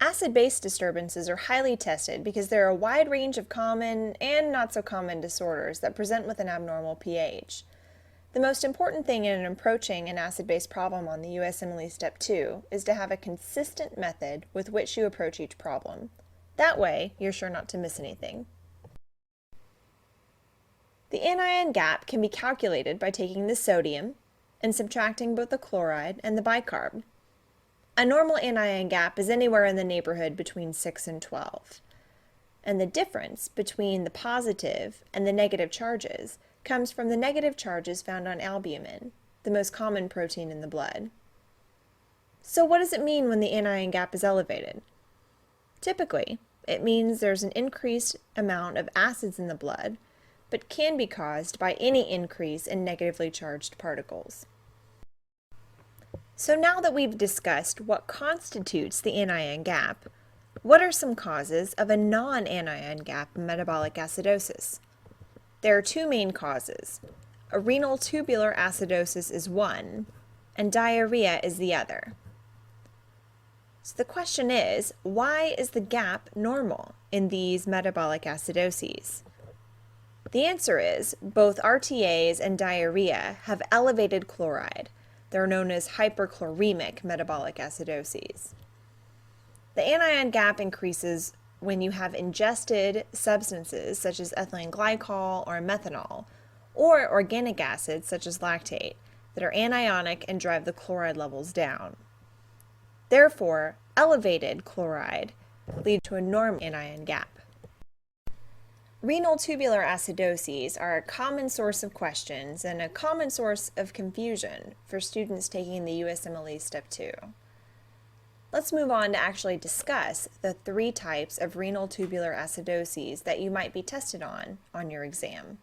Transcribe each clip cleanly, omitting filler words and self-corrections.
Acid-base disturbances are highly tested because there are a wide range of common and not so common disorders that present with an abnormal pH. The most important thing in approaching an acid-base problem on the USMLE Step 2 is to have a consistent method with which you approach each problem. That way, you're sure not to miss anything. The anion gap can be calculated by taking the sodium and subtracting both the chloride and the bicarb. A normal anion gap is anywhere in the neighborhood between 6 and 12. And the difference between the positive and the negative charges comes from the negative charges found on albumin, the most common protein in the blood. So what does it mean when the anion gap is elevated? Typically, it means there's an increased amount of acids in the blood, but can be caused by any increase in negatively charged particles. So now that we've discussed what constitutes the anion gap, what are some causes of a non-anion gap metabolic acidosis? There are two main causes. A renal tubular acidosis is one, and diarrhea is the other. So the question is, why is the gap normal in these metabolic acidoses? The answer is, both RTAs and diarrhea have elevated chloride. They're known as hyperchloremic metabolic acidoses. The anion gap increases when you have ingested substances such as ethylene glycol or methanol, or organic acids such as lactate that are anionic and drive the chloride levels down. Therefore, elevated chloride leads to a normal anion gap. Renal tubular acidoses are a common source of questions and a common source of confusion for students taking the USMLE Step 2. Let's move on to actually discuss the three types of renal tubular acidoses that you might be tested on your exam.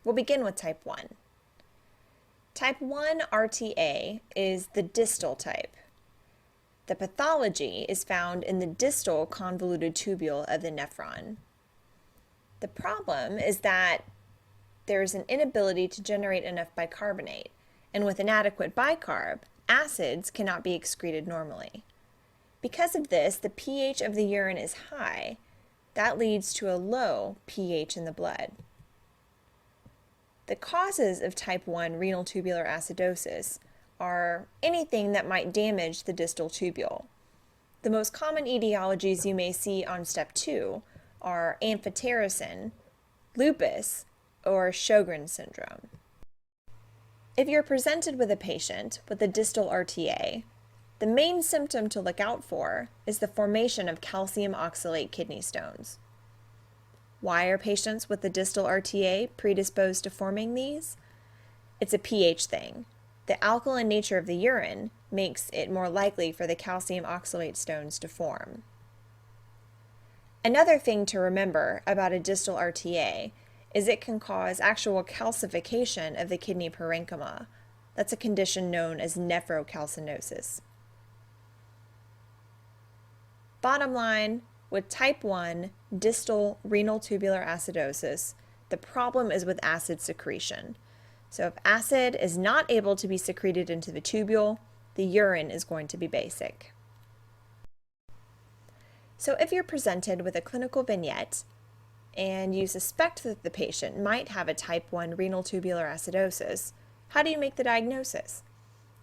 We'll begin with type 1. Type 1 RTA is the distal type. The pathology is found in the distal convoluted tubule of the nephron. The problem is that there is an inability to generate enough bicarbonate, and with inadequate bicarb, acids cannot be excreted normally. Because of this, the pH of the urine is high. That leads to a low pH in the blood. The causes of type 1 renal tubular acidosis are anything that might damage the distal tubule. The most common etiologies you may see on Step 2 are amphotericin, lupus, or Sjogren's syndrome. If you're presented with a patient with a distal RTA, the main symptom to look out for is the formation of calcium oxalate kidney stones. Why are patients with the distal RTA predisposed to forming these? It's a pH thing. The alkaline nature of the urine makes it more likely for the calcium oxalate stones to form. Another thing to remember about a distal RTA is it can cause actual calcification of the kidney parenchyma. That's a condition known as nephrocalcinosis. Bottom line, with type 1 distal renal tubular acidosis, the problem is with acid secretion. So if acid is not able to be secreted into the tubule, the urine is going to be basic. So if you're presented with a clinical vignette and you suspect that the patient might have a type 1 renal tubular acidosis, how do you make the diagnosis?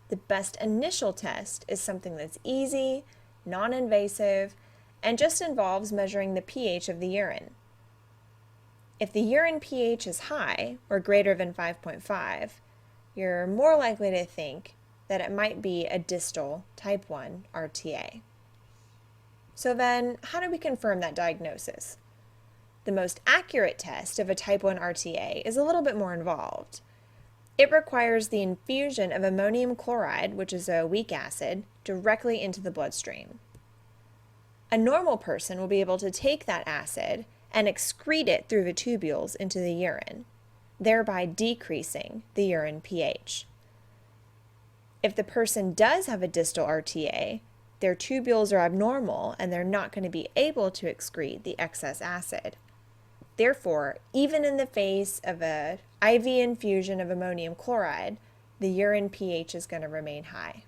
The best initial test is something that's easy, non-invasive, and just involves measuring the pH of the urine. If the urine pH is high, or greater than 5.5, you're more likely to think that it might be a distal type 1 RTA. So then, how do we confirm that diagnosis? The most accurate test of a type 1 RTA is a little bit more involved. It requires the infusion of ammonium chloride, which is a weak acid, directly into the bloodstream. A normal person will be able to take that acid and excrete it through the tubules into the urine, thereby decreasing the urine pH. If the person does have a distal RTA, their tubules are abnormal and they're not going to be able to excrete the excess acid. Therefore, even in the face of an IV infusion of ammonium chloride, the urine pH is going to remain high.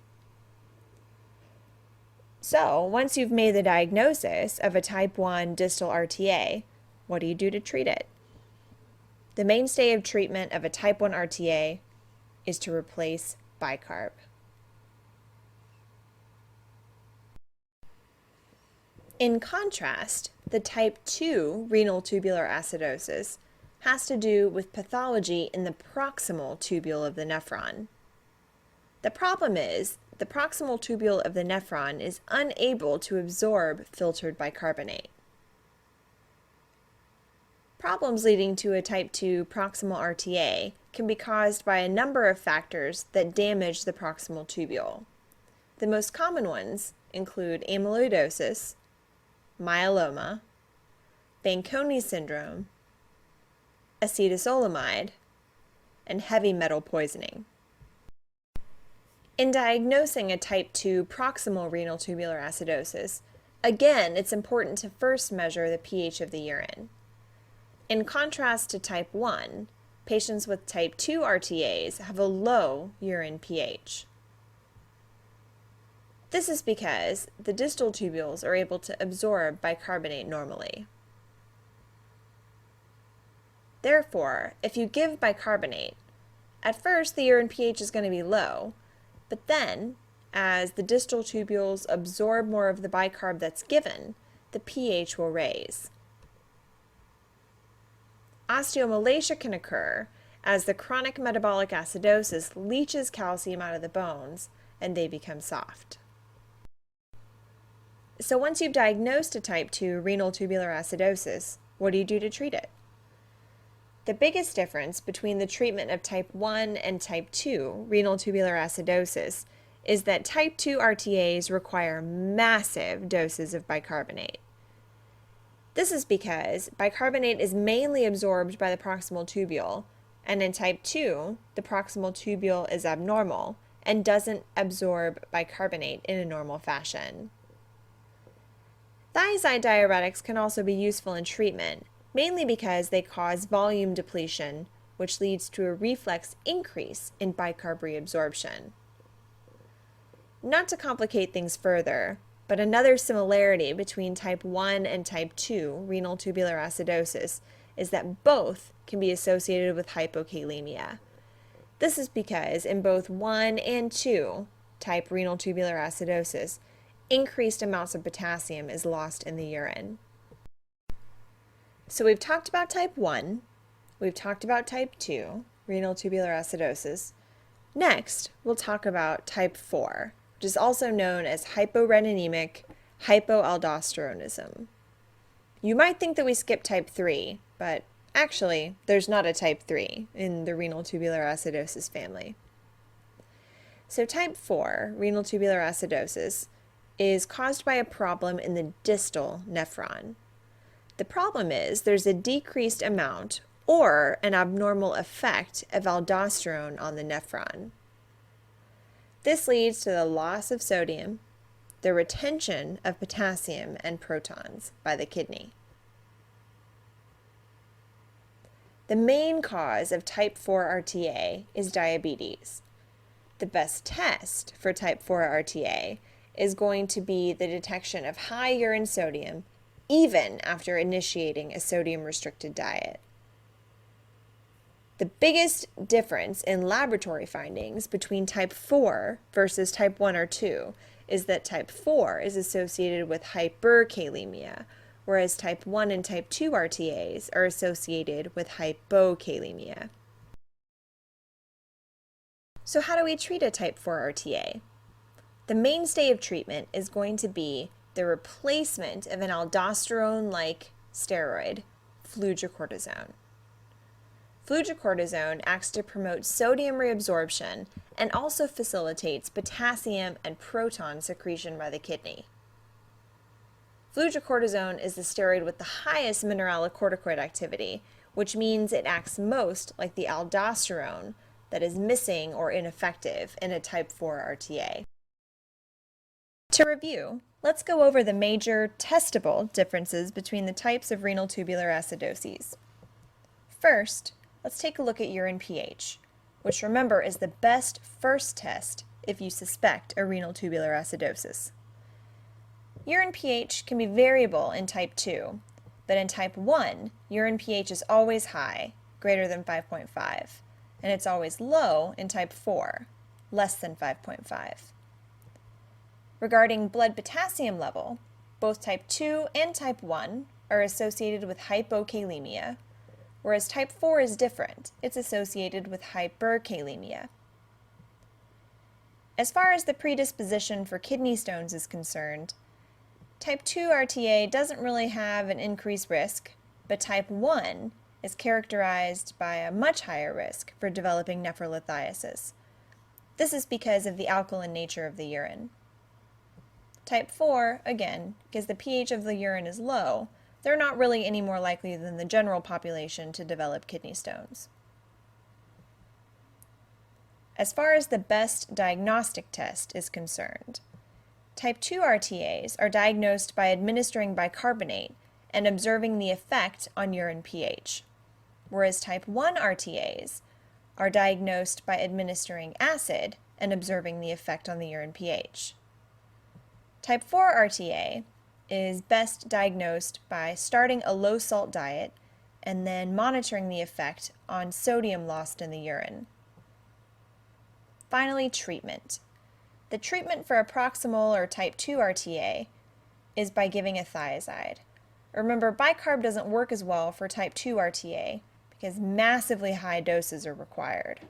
So, once you've made the diagnosis of a type 1 distal RTA, what do you do to treat it? The mainstay of treatment of a type 1 RTA is to replace bicarb. In contrast, the type 2 renal tubular acidosis has to do with pathology in the proximal tubule of the nephron. The problem is, the proximal tubule of the nephron is unable to absorb filtered bicarbonate. Problems leading to a type 2 proximal RTA can be caused by a number of factors that damage the proximal tubule. The most common ones include amyloidosis, myeloma, Fanconi syndrome, acetazolamide, and heavy metal poisoning. In diagnosing a type 2 proximal renal tubular acidosis, again, it's important to first measure the pH of the urine. In contrast to type 1, patients with type 2 RTAs have a low urine pH. This is because the distal tubules are able to absorb bicarbonate normally. Therefore, if you give bicarbonate, at first the urine pH is going to be low, but then, as the distal tubules absorb more of the bicarb that's given, the pH will raise. Osteomalacia can occur as the chronic metabolic acidosis leaches calcium out of the bones and they become soft. So once you've diagnosed a type 2 renal tubular acidosis, what do you do to treat it? The biggest difference between the treatment of type 1 and type 2 renal tubular acidosis is that type 2 RTAs require massive doses of bicarbonate. This is because bicarbonate is mainly absorbed by the proximal tubule, and in type 2, the proximal tubule is abnormal and doesn't absorb bicarbonate in a normal fashion. Thiazide diuretics can also be useful in treatment, mainly because they cause volume depletion, which leads to a reflex increase in bicarb reabsorption. Not to complicate things further, but another similarity between type 1 and type 2 renal tubular acidosis is that both can be associated with hypokalemia. This is because in both 1 and 2 type renal tubular acidosis, increased amounts of potassium is lost in the urine. So we've talked about type 1, we've talked about type 2, renal tubular acidosis. Next, we'll talk about type 4, which is also known as hyporeninemic hypoaldosteronism. You might think that we skipped type 3, but actually, there's not a type 3 in the renal tubular acidosis family. So type 4, renal tubular acidosis, is caused by a problem in the distal nephron. The problem is there's a decreased amount or an abnormal effect of aldosterone on the nephron. This leads to the loss of sodium, the retention of potassium and protons by the kidney. The main cause of type 4 RTA is diabetes. The best test for type 4 RTA is going to be the detection of high urine sodium even after initiating a sodium-restricted diet. The biggest difference in laboratory findings between type 4 versus type 1 or 2 is that type 4 is associated with hyperkalemia, whereas type 1 and type 2 RTAs are associated with hypokalemia. So how do we treat a type 4 RTA? The mainstay of treatment is going to be the replacement of an aldosterone-like steroid, fludrocortisone. Fludrocortisone acts to promote sodium reabsorption and also facilitates potassium and proton secretion by the kidney. Fludrocortisone is the steroid with the highest mineralocorticoid activity, which means it acts most like the aldosterone that is missing or ineffective in a type 4 RTA. To review, let's go over the major testable differences between the types of renal tubular acidoses. First, let's take a look at urine pH, which remember is the best first test if you suspect a renal tubular acidosis. Urine pH can be variable in type 2, but in type 1, urine pH is always high, greater than 5.5, and it's always low in type 4, less than 5.5. Regarding blood potassium level, both type 2 and type 1 are associated with hypokalemia, whereas type 4 is different. It's associated with hyperkalemia. As far as the predisposition for kidney stones is concerned, type 2 RTA doesn't really have an increased risk, but type 1 is characterized by a much higher risk for developing nephrolithiasis. This is because of the alkaline nature of the urine. Type 4, again, because the pH of the urine is low, they're not really any more likely than the general population to develop kidney stones. As far as the best diagnostic test is concerned, type 2 RTAs are diagnosed by administering bicarbonate and observing the effect on urine pH, whereas type 1 RTAs are diagnosed by administering acid and observing the effect on the urine pH. Type 4 RTA is best diagnosed by starting a low-salt diet and then monitoring the effect on sodium lost in the urine. Finally, treatment. The treatment for a proximal or type 2 RTA is by giving a thiazide. Remember, bicarb doesn't work as well for type 2 RTA because massively high doses are required.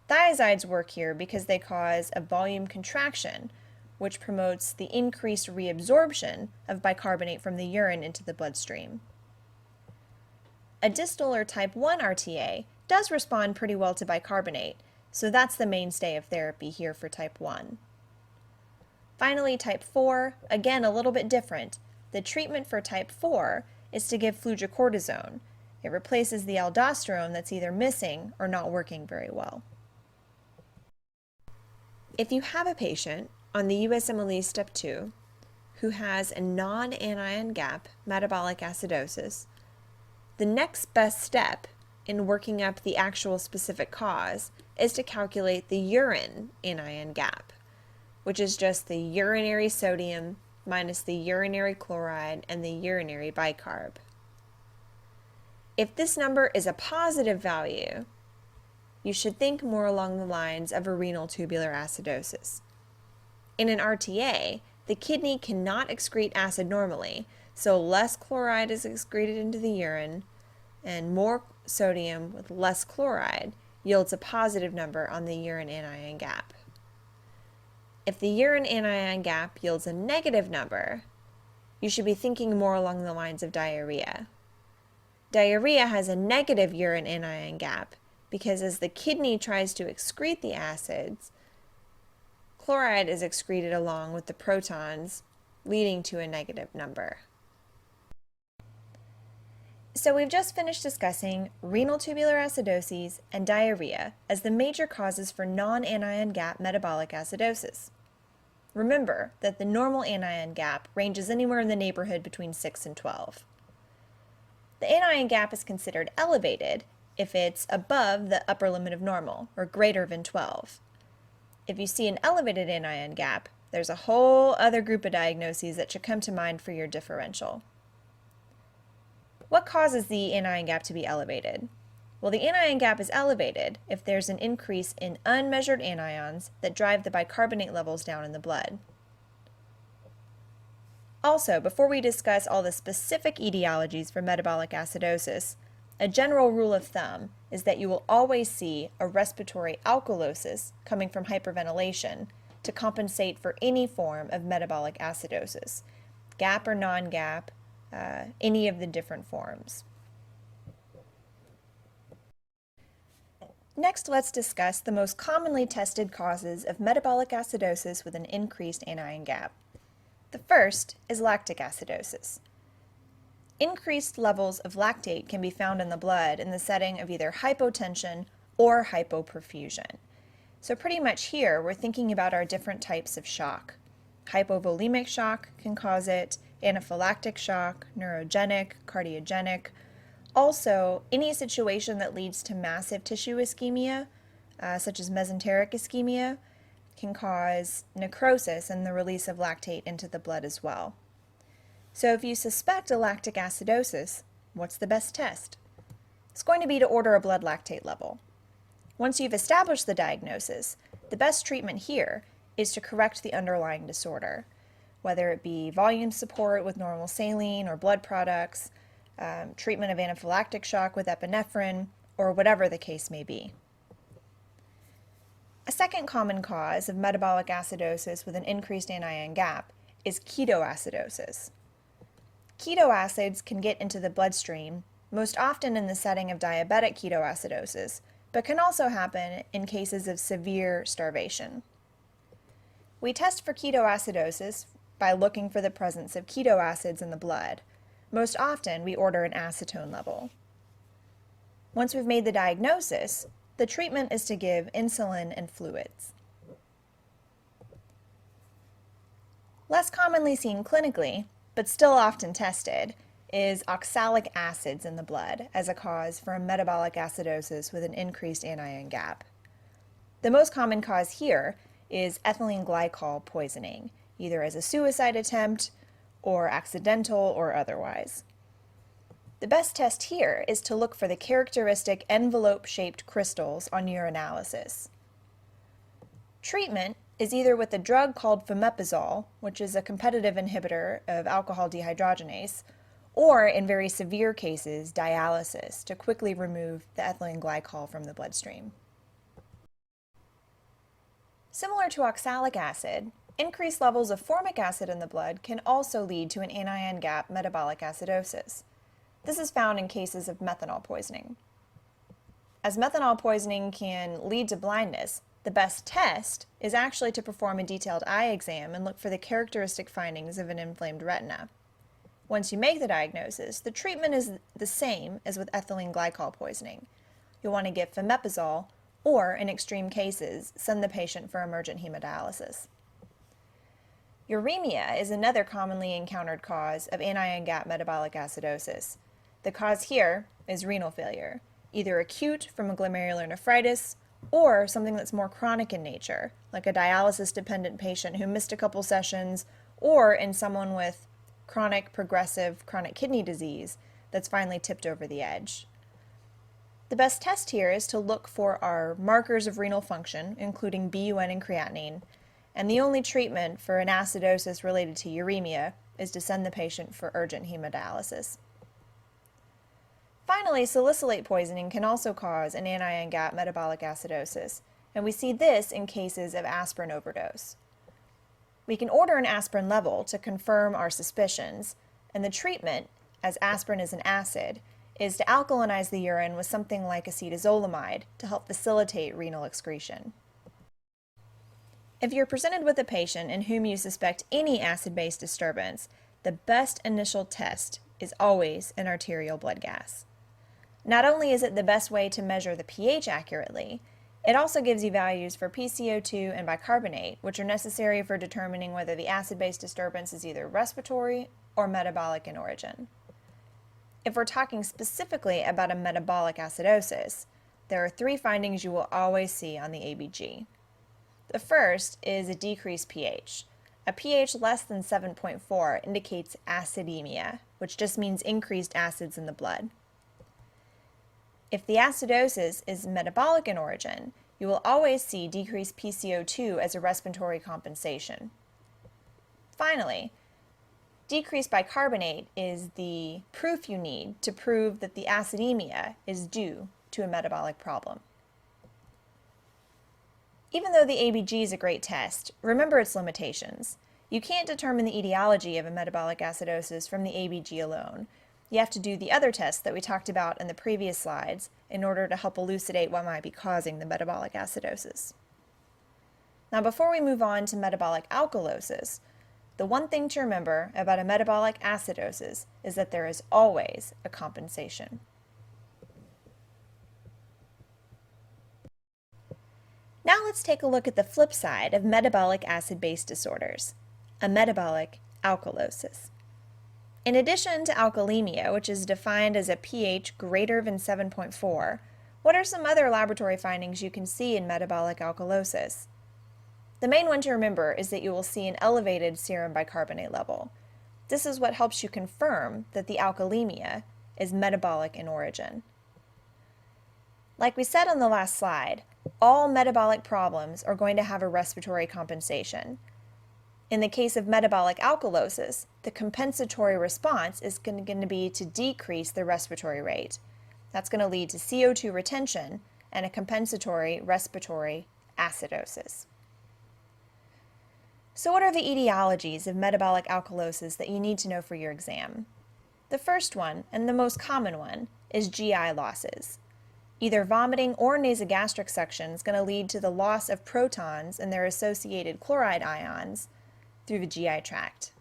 Thiazides work here because they cause a volume contraction, which promotes the increased reabsorption of bicarbonate from the urine into the bloodstream. A distal or type 1 RTA does respond pretty well to bicarbonate, so that's the mainstay of therapy here for type 1. Finally, type 4, again a little bit different. The treatment for type 4 is to give fludrocortisone. It replaces the aldosterone that's either missing or not working very well. If you have a patient on the USMLE Step 2 who has a non-anion gap metabolic acidosis, the next best step in working up the actual specific cause is to calculate the urine anion gap, which is just the urinary sodium minus the urinary chloride and the urinary bicarb. If this number is a positive value, you should think more along the lines of a renal tubular acidosis. In an RTA, the kidney cannot excrete acid normally, so less chloride is excreted into the urine, and more sodium with less chloride yields a positive number on the urine anion gap. If the urine anion gap yields a negative number, you should be thinking more along the lines of diarrhea. Diarrhea has a negative urine anion gap because as the kidney tries to excrete the acids, chloride is excreted along with the protons, leading to a negative number. So we've just finished discussing renal tubular acidoses and diarrhea as the major causes for non-anion gap metabolic acidosis. Remember that the normal anion gap ranges anywhere in the neighborhood between 6 and 12. The anion gap is considered elevated if it's above the upper limit of normal, or greater than 12. If you see an elevated anion gap, there's a whole other group of diagnoses that should come to mind for your differential. What causes the anion gap to be elevated? Well, the anion gap is elevated if there's an increase in unmeasured anions that drive the bicarbonate levels down in the blood. Also, before we discuss all the specific etiologies for metabolic acidosis, a general rule of thumb is that you will always see a respiratory alkalosis coming from hyperventilation to compensate for any form of metabolic acidosis, gap or non-gap, any of the different forms. Next, let's discuss the most commonly tested causes of metabolic acidosis with an increased anion gap. The first is lactic acidosis. Increased levels of lactate can be found in the blood in the setting of either hypotension or hypoperfusion. So pretty much here, we're thinking about our different types of shock. Hypovolemic shock can cause it, anaphylactic shock, neurogenic, cardiogenic. Also, any situation that leads to massive tissue ischemia, such as mesenteric ischemia, can cause necrosis and the release of lactate into the blood as well. So if you suspect a lactic acidosis, what's the best test? It's going to be to order a blood lactate level. Once you've established the diagnosis, the best treatment here is to correct the underlying disorder, whether it be volume support with normal saline or blood products, treatment of anaphylactic shock with epinephrine, or whatever the case may be. A second common cause of metabolic acidosis with an increased anion gap is ketoacidosis. Keto acids can get into the bloodstream, most often in the setting of diabetic ketoacidosis, but can also happen in cases of severe starvation. We test for ketoacidosis by looking for the presence of keto acids in the blood. Most often, we order an acetone level. Once we've made the diagnosis, the treatment is to give insulin and fluids. Less commonly seen clinically, but still often tested, is oxalic acids in the blood as a cause for a metabolic acidosis with an increased anion gap. The most common cause here is ethylene glycol poisoning, either as a suicide attempt or accidental or otherwise. The best test here is to look for the characteristic envelope-shaped crystals on urinalysis. Treatment is either with a drug called fomepizole, which is a competitive inhibitor of alcohol dehydrogenase, or in very severe cases, dialysis to quickly remove the ethylene glycol from the bloodstream. Similar to oxalic acid, increased levels of formic acid in the blood can also lead to an anion gap metabolic acidosis. This is found in cases of methanol poisoning. As methanol poisoning can lead to blindness, the best test is actually to perform a detailed eye exam and look for the characteristic findings of an inflamed retina. Once you make the diagnosis, the treatment is the same as with ethylene glycol poisoning. You'll want to give fomepizole, or in extreme cases, send the patient for emergent hemodialysis. Uremia is another commonly encountered cause of anion gap metabolic acidosis. The cause here is renal failure, either acute from a glomerular nephritis or something that's more chronic in nature, like a dialysis-dependent patient who missed a couple sessions, or in someone with progressive chronic kidney disease that's finally tipped over the edge. The best test here is to look for our markers of renal function, including BUN and creatinine, and the only treatment for an acidosis related to uremia is to send the patient for urgent hemodialysis. Finally, salicylate poisoning can also cause an anion gap metabolic acidosis, and we see this in cases of aspirin overdose. We can order an aspirin level to confirm our suspicions, and the treatment, as aspirin is an acid, is to alkalinize the urine with something like acetazolamide to help facilitate renal excretion. If you're presented with a patient in whom you suspect any acid-base disturbance, the best initial test is always an arterial blood gas. Not only is it the best way to measure the pH accurately, it also gives you values for PCO2 and bicarbonate, which are necessary for determining whether the acid-base disturbance is either respiratory or metabolic in origin. If we're talking specifically about a metabolic acidosis, there are 3 findings you will always see on the ABG. The first is a decreased pH. A pH less than 7.4 indicates acidemia, which just means increased acids in the blood. If the acidosis is metabolic in origin, you will always see decreased PCO2 as a respiratory compensation. Finally, decreased bicarbonate is the proof you need to prove that the acidemia is due to a metabolic problem. Even though the ABG is a great test, remember its limitations. You can't determine the etiology of a metabolic acidosis from the ABG alone. You have to do the other tests that we talked about in the previous slides in order to help elucidate what might be causing the metabolic acidosis. Now, before we move on to metabolic alkalosis, the one thing to remember about a metabolic acidosis is that there is always a compensation. Now let's take a look at the flip side of metabolic acid-base disorders, a metabolic alkalosis. In addition to alkalemia, which is defined as a pH greater than 7.4, what are some other laboratory findings you can see in metabolic alkalosis? The main one to remember is that you will see an elevated serum bicarbonate level. This is what helps you confirm that the alkalemia is metabolic in origin. Like we said on the last slide, all metabolic problems are going to have a respiratory compensation. In the case of metabolic alkalosis, the compensatory response is going to be to decrease the respiratory rate. That's going to lead to CO2 retention and a compensatory respiratory acidosis. So what are the etiologies of metabolic alkalosis that you need to know for your exam? The first one, and the most common one, is GI losses. Either vomiting or nasogastric suction is going to lead to the loss of protons and their associated chloride ions through the GI tract.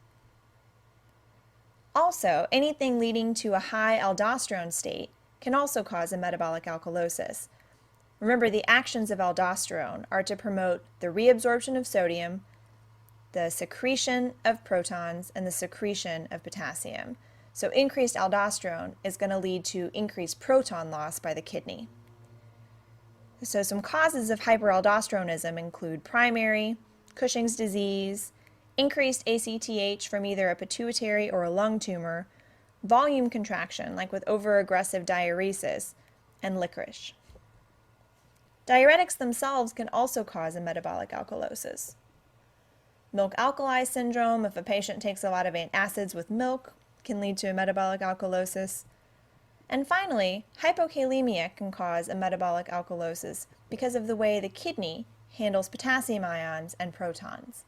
Also, anything leading to a high aldosterone state can also cause a metabolic alkalosis. Remember, the actions of aldosterone are to promote the reabsorption of sodium, the secretion of protons, and the secretion of potassium. So increased aldosterone is going to lead to increased proton loss by the kidney. So some causes of hyperaldosteronism include primary, Cushing's disease, increased ACTH from either a pituitary or a lung tumor, volume contraction like with overaggressive diuresis, and licorice. Diuretics themselves can also cause a metabolic alkalosis. Milk alkali syndrome, if a patient takes a lot of antacids with milk, can lead to a metabolic alkalosis. And finally, hypokalemia can cause a metabolic alkalosis because of the way the kidney handles potassium ions and protons.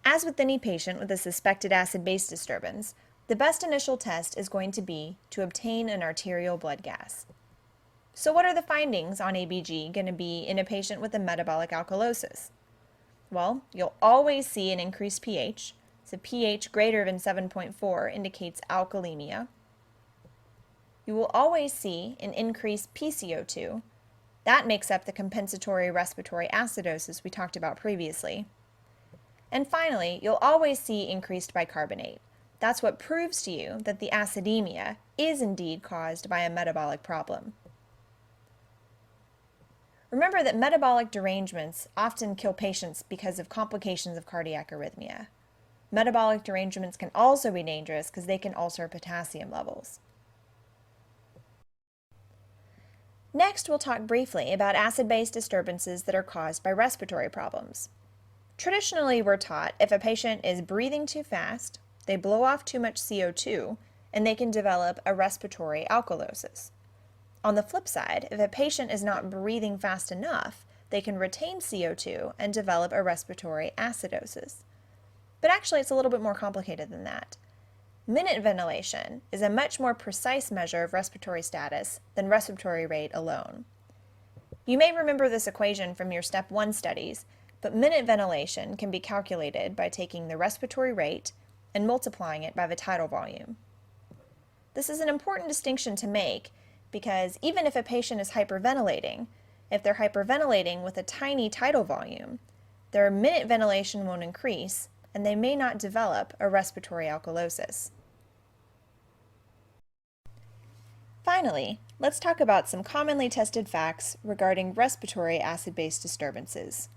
As with any patient with a suspected acid-base disturbance, the best initial test is going to be to obtain an arterial blood gas. So what are the findings on ABG going to be in a patient with a metabolic alkalosis? Well, you'll always see an increased pH. So pH greater than 7.4 indicates alkalemia. You will always see an increased PCO2. That makes up the compensatory respiratory acidosis we talked about previously. And finally, you'll always see increased bicarbonate. That's what proves to you that the acidemia is indeed caused by a metabolic problem. Remember that metabolic derangements often kill patients because of complications of cardiac arrhythmia. Metabolic derangements can also be dangerous because they can alter potassium levels. Next, we'll talk briefly about acid-base disturbances that are caused by respiratory problems. Traditionally, we're taught if a patient is breathing too fast, they blow off too much CO2, and they can develop a respiratory alkalosis. On the flip side, if a patient is not breathing fast enough, they can retain CO2 and develop a respiratory acidosis. But actually, it's a little bit more complicated than that. Minute ventilation is a much more precise measure of respiratory status than respiratory rate alone. You may remember this equation from your Step 1 studies, but minute ventilation can be calculated by taking the respiratory rate and multiplying it by the tidal volume. This is an important distinction to make because even if a patient is hyperventilating, if they're hyperventilating with a tiny tidal volume, their minute ventilation won't increase and they may not develop a respiratory alkalosis. Finally, let's talk about some commonly tested facts regarding respiratory acid-base disturbances.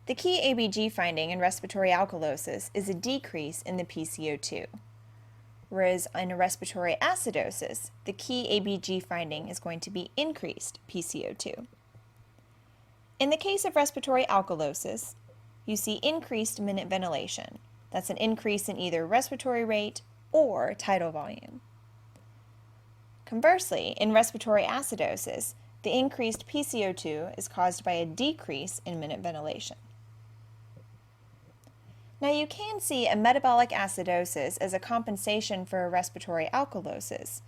The key ABG finding in respiratory alkalosis is a decrease in the PCO2, whereas in a respiratory acidosis, the key ABG finding is going to be increased PCO2. In the case of respiratory alkalosis, you see increased minute ventilation. That's an increase in either respiratory rate or tidal volume. Conversely, in respiratory acidosis, the increased PCO2 is caused by a decrease in minute ventilation. Now you can see a metabolic acidosis as a compensation for a respiratory alkalosis,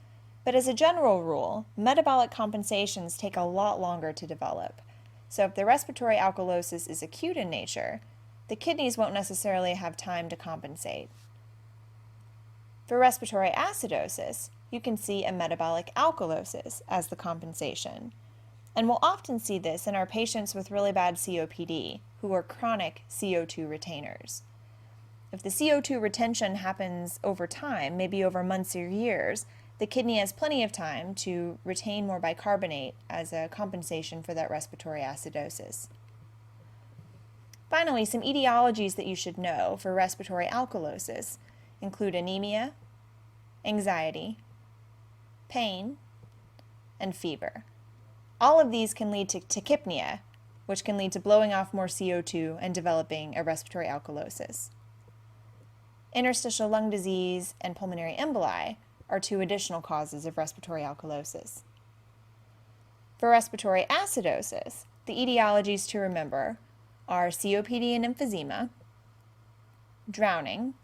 but as a general rule, metabolic compensations take a lot longer to develop. So if the respiratory alkalosis is acute in nature, the kidneys won't necessarily have time to compensate. For respiratory acidosis, you can see a metabolic alkalosis as the compensation. And we'll often see this in our patients with really bad COPD, who are chronic CO2 retainers. If the CO2 retention happens over time, maybe over months or years, the kidney has plenty of time to retain more bicarbonate as a compensation for that respiratory acidosis. Finally, some etiologies that you should know for respiratory alkalosis include anemia, anxiety, pain, and fever. All of these can lead to tachypnea, which can lead to blowing off more CO2 and developing a respiratory alkalosis. Interstitial lung disease and pulmonary emboli are two additional causes of respiratory alkalosis. For respiratory acidosis, the etiologies to remember are COPD and emphysema, drowning,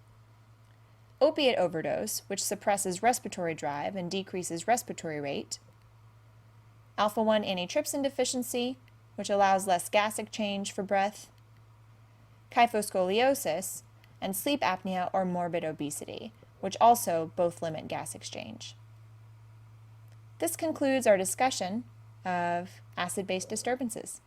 opiate overdose, which suppresses respiratory drive and decreases respiratory rate, alpha-1 antitrypsin deficiency, which allows less gas exchange for breath, kyphoscoliosis, and sleep apnea or morbid obesity, which also both limit gas exchange. This concludes our discussion of acid-base disturbances.